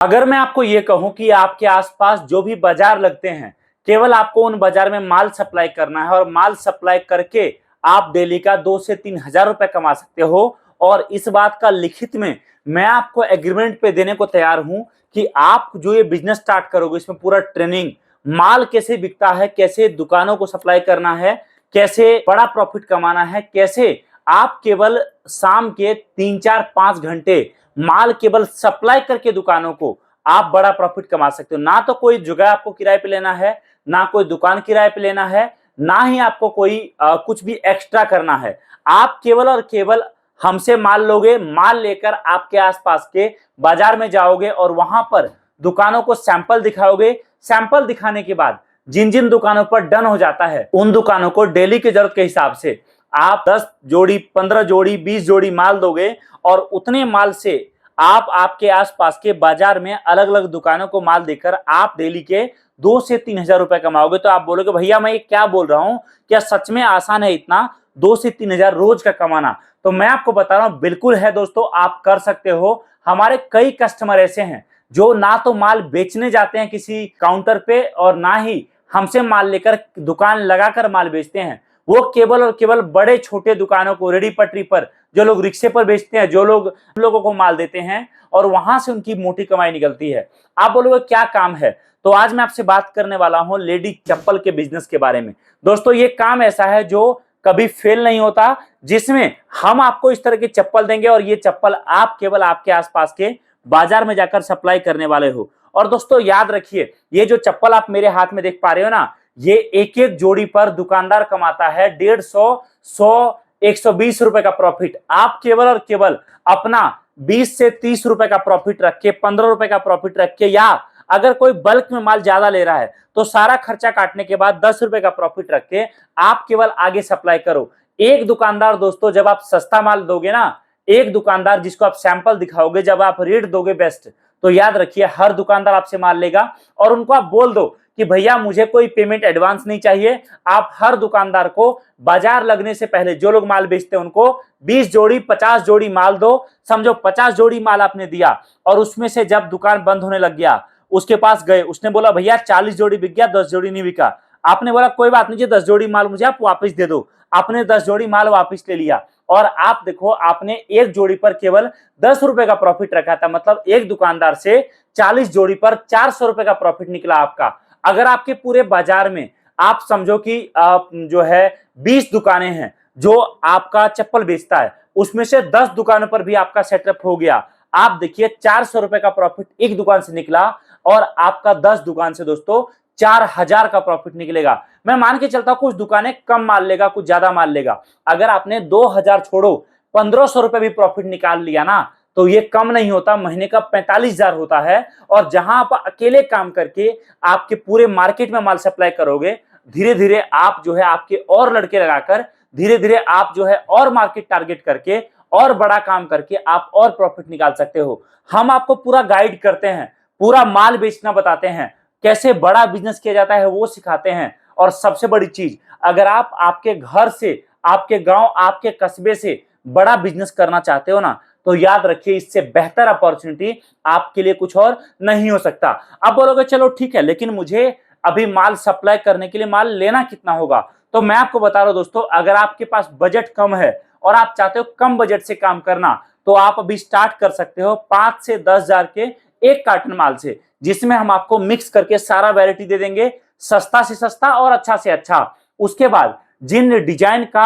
अगर मैं आपको ये कहूं कि आपके आसपास जो भी बाजार लगते हैं, केवल आपको उन बाजार में माल सप्लाई करना है और माल सप्लाई करके आप डेली का 2 से 3 हजार रुपए कमा सकते हो। और इस बात का लिखित में मैं आपको एग्रीमेंट पे देने को तैयार हूं कि आप जो ये बिजनेस स्टार्ट करोगे, इसमें पूरा ट्रेनिंग, माल कैसे बिकता है, कैसे दुकानों को सप्लाई करना है, कैसे बड़ा प्रॉफिट कमाना है, कैसे आप केवल शाम के 3 4 5 घंटे माल केवल सप्लाई करके दुकानों को आप बड़ा प्रॉफिट कमा सकते हो। ना तो कोई जगह आपको किराए पे लेना है, ना कोई दुकान किराए पे लेना है, ना ही आपको कोई कुछ भी एक्स्ट्रा करना है। आप केवल और केवल हमसे माल लोगे, माल लेकर आपके आसपास के बाजार में जाओगे और वहां पर दुकानों को सैंपल दिखाओगे। सैंपल दिखाने के बाद जिन जिन दुकानों पर डन हो जाता है, उन दुकानों को डेली की जरूरत के हिसाब से आप 10 जोड़ी, 15 जोड़ी, 20 जोड़ी माल दोगे और उतने माल से आप आपके आसपास के बाजार में अलग अलग दुकानों को माल देकर आप डेली के 2 से 3 हजार रुपए कमाओगे। तो आप बोलोगे भैया मैं ये क्या बोल रहा हूं, क्या सच में आसान है इतना 2 से 3 हजार रोज का कमाना? तो मैं आपको बता रहा हूं बिल्कुल है दोस्तों, आप कर सकते हो। हमारे कई कस्टमर ऐसे हैं जो ना तो माल बेचने जाते हैं किसी काउंटर पे और ना ही हमसे माल लेकर दुकान लगाकर माल बेचते हैं। वो केवल और केवल बड़े छोटे दुकानों को, रेडी पटरी पर जो लोग रिक्शे पर बेचते हैं, जो लोगों को माल देते हैं और वहां से उनकी मोटी कमाई निकलती है। आप बोलोगे क्या काम है? तो आज मैं आपसे बात करने वाला हूं लेडी चप्पल के बिजनेस के बारे में। दोस्तों ये काम ऐसा है जो कभी फेल नहीं होता, जिसमें हम आपको इस तरह की चप्पल देंगे और ये चप्पल आप केवल आपके आसपास के बाजार में जाकर सप्लाई करने वाले हो। और दोस्तों याद रखिए, ये जो चप्पल आप मेरे हाथ में देख पा रहे हो ना, ये एक एक जोड़ी पर दुकानदार कमाता है 150, 100, 120 रुपए का प्रॉफिट। आप केवल और केवल अपना 20 से 30 रुपए का प्रॉफिट रख के, 15 रुपए का प्रॉफिट रख के, या अगर कोई बल्क में माल ज्यादा ले रहा है तो सारा खर्चा काटने के बाद 10 रुपए का प्रॉफिट रख के आप केवल आगे सप्लाई करो। एक दुकानदार दोस्तों, जब आप सस्ता माल दोगे ना, एक दुकानदार जिसको आप सैंपल दिखाओगे, जब आप रेट दोगे बेस्ट, तो याद रखिए हर दुकानदार आपसे माल लेगा। और उनको आप बोल दो कि भैया मुझे कोई पेमेंट एडवांस नहीं चाहिए। आप हर दुकानदार को बाजार लगने से पहले, जो लोग माल बेचते हैं उनको 20 जोड़ी, 50 जोड़ी माल दो। समझो 50 जोड़ी माल आपने दिया और उसमें से जब दुकान बंद होने लग गया, उसके पास गए, उसने बोला भैया 40 जोड़ी बिक गया, 10 जोड़ी नहीं बिका। आपने बोला कोई बात नहीं जी, 10 जोड़ी माल मुझे आप वापस दे दो। आपने 10 जोड़ी माल वापस ले लिया और आप देखो आपने एक जोड़ी पर केवल 10 रुपए का प्रॉफिट रखा था। मतलब एक दुकानदार से 40 जोड़ी पर 400 रुपए का प्रॉफिट निकला आपका। अगर आपके पूरे बाजार में आप समझो कि जो है 20 दुकानें हैं जो आपका चप्पल बेचता है, उसमें से 10 दुकानों पर भी आपका सेटअप हो गया, आप देखिए 400 रुपए का प्रॉफिट एक दुकान से निकला और आपका 10 दुकान से दोस्तों 4000 का प्रॉफिट निकलेगा। मैं मान के चलता हूं कुछ दुकानें कम माल लेगा, कुछ ज्यादा माल लेगा। अगर आपने 2000 छोड़ो 1500 रुपए भी प्रॉफिट निकाल लिया ना, तो ये कम नहीं होता, महीने का 45,000 होता है। और जहां आप अकेले काम करके आपके पूरे मार्केट में माल सप्लाई करोगे, धीरे धीरे आप जो है आपके और लड़के लगाकर, धीरे धीरे आप जो है और मार्केट टारगेट करके और बड़ा काम करके आप और प्रॉफिट निकाल सकते हो। हम आपको पूरा गाइड करते हैं, पूरा माल बेचना बताते हैं, कैसे बड़ा बिजनेस किया जाता है वो सिखाते हैं। और सबसे बड़ी चीज, अगर आप आपके घर से, आपके गांव, आपके कस्बे से बड़ा बिजनेस करना चाहते हो ना, तो याद रखिए इससे बेहतर अपॉर्चुनिटी आपके लिए कुछ और नहीं हो सकता। अब बोलोगे चलो ठीक है, लेकिन मुझे अभी माल सप्लाई करने के लिए माल लेना कितना होगा? तो मैं आपको बता रहा हूं दोस्तों, अगर आपके पास बजट कम है और आप चाहते हो कम बजट से काम करना, तो आप अभी स्टार्ट कर सकते हो 5 से 10 हजार के एक कार्टन माल से, जिसमें हम आपको मिक्स करके सारा वैरायटी दे देंगे, सस्ता से सस्ता और अच्छा से अच्छा। उसके बाद जिन डिजाइन का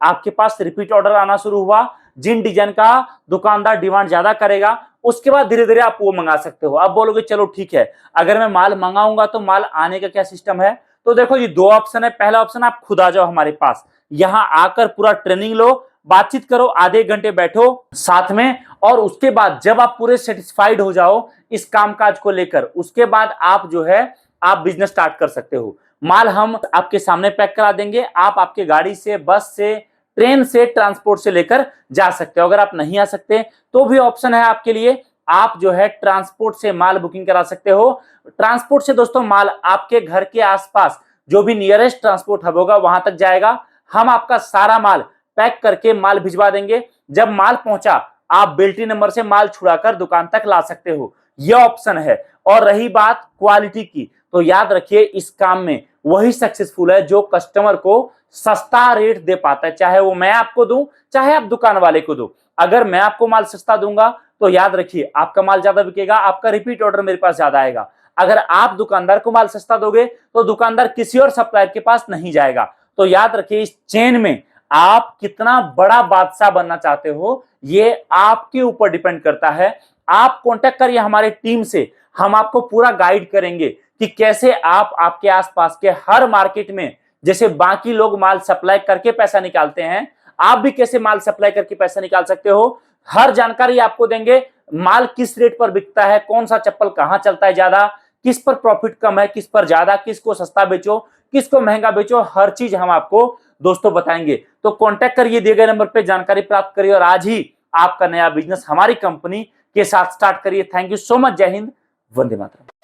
आपके पास रिपीट ऑर्डर आना शुरू हुआ, जिन डिजाइन का दुकानदार डिमांड ज्यादा करेगा, उसके बाद धीरे धीरे आप वो मंगा सकते हो। अब बोलोगे चलो ठीक है, अगर मैं माल मंगाऊंगा तो माल आने का क्या सिस्टम है? तो देखो ये दो ऑप्शन है। पहला ऑप्शन, आप खुद आ जाओ हमारे पास, यहां आकर पूरा ट्रेनिंग लो, बातचीत करो, आधे घंटे बैठो साथ में, और उसके बाद जब आप पूरे सेटिस्फाइड हो जाओ इस कामकाज को लेकर, उसके बाद आप जो है आप बिजनेस स्टार्ट कर सकते हो। माल हम आपके सामने पैक करा देंगे, आप आपके गाड़ी से, बस से, ट्रेन से, ट्रांसपोर्ट से लेकर जा सकते हो। अगर आप नहीं आ सकते तो भी ऑप्शन है आपके लिए, आप जो है ट्रांसपोर्ट से माल बुकिंग करा सकते हो। ट्रांसपोर्ट से दोस्तों माल आपके घर के आसपास जो भी नियरेस्ट ट्रांसपोर्ट हब होगा वहां तक जाएगा। हम आपका सारा माल पैक करके माल भिजवा देंगे। जब माल पहुंचा, आप बिल्टी नंबर से माल छुड़ाकर दुकान तक ला सकते हो। यह ऑप्शन है। और रही बात क्वालिटी की, तो याद रखिए इस काम में वही सक्सेसफुल है जो कस्टमर को सस्ता रेट दे पाता है, चाहे वो मैं आपको दूं चाहे आप दुकान वाले को दो। अगर मैं आपको माल सस्ता दूंगा तो याद रखिए आपका माल ज्यादा बिकेगा, आपका रिपीट ऑर्डर मेरे पास ज्यादा आएगा। अगर आप दुकानदार को माल सस्ता दोगे तो दुकानदार किसी और सप्लायर के पास नहीं जाएगा। तो याद रखिए इस चेन में आप कितना बड़ा बादशाह बनना चाहते हो ये आपके ऊपर डिपेंड करता है। आप कांटेक्ट करिए हमारे टीम से, हम आपको पूरा गाइड करेंगे कि कैसे आप आपके आसपास के हर मार्केट में जैसे बाकी लोग माल सप्लाई करके पैसा निकालते हैं, आप भी कैसे माल सप्लाई करके पैसा निकाल सकते हो। हर जानकारी आपको देंगे, माल किस रेट पर बिकता है, कौन सा चप्पल कहां चलता है ज्यादा, किस पर प्रॉफिट कम है, किस पर ज्यादा, किसको सस्ता बेचो, किसको महंगा बेचो, हर चीज हम आपको दोस्तों बताएंगे। तो कांटेक्ट करिए दिए गए नंबर पे, जानकारी प्राप्त करिए और आज ही आपका नया बिजनेस हमारी कंपनी के साथ स्टार्ट करिए। Thank you so much. जय हिंद, वंदे मातरम।